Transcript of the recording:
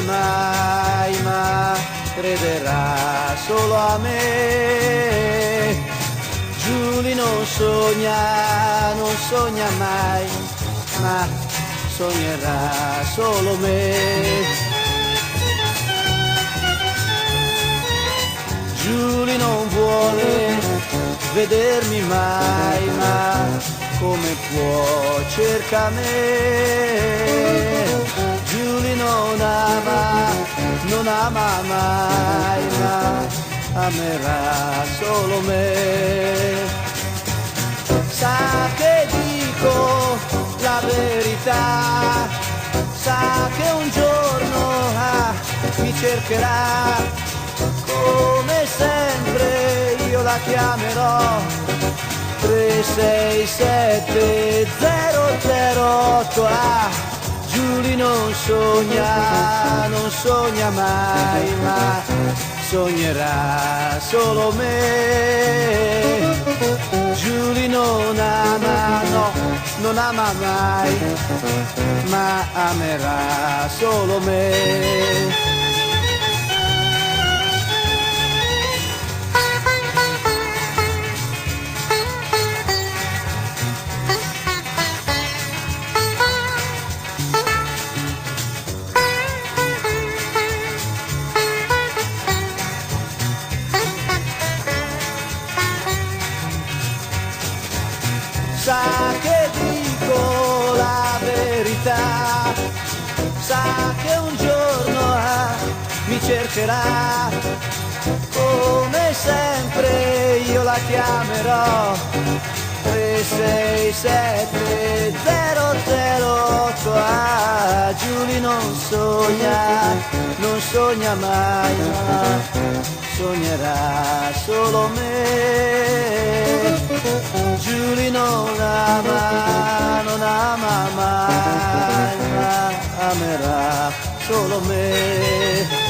mai, ma crederà solo a me. Giulia non sogna mai, ma sognerà solo me. Giulia non vuole vedermi mai, ma come può cerca me. Giulia non ama mai, ma amerà solo me. Sa che dico la verità, sa che un giorno mi cercherà. Come sempre io la chiamerò 367-008. Giulia non sogna mai, ma sognerà solo me. Giulia non ama mai, ma amerà solo me. Sa che dico la verità, sa che un giorno mi cercherà. Come sempre io la chiamerò 367-008. Giulia non sogna mai, ma sognerà solo me. Giulia non ama mai, ma amerà solo me.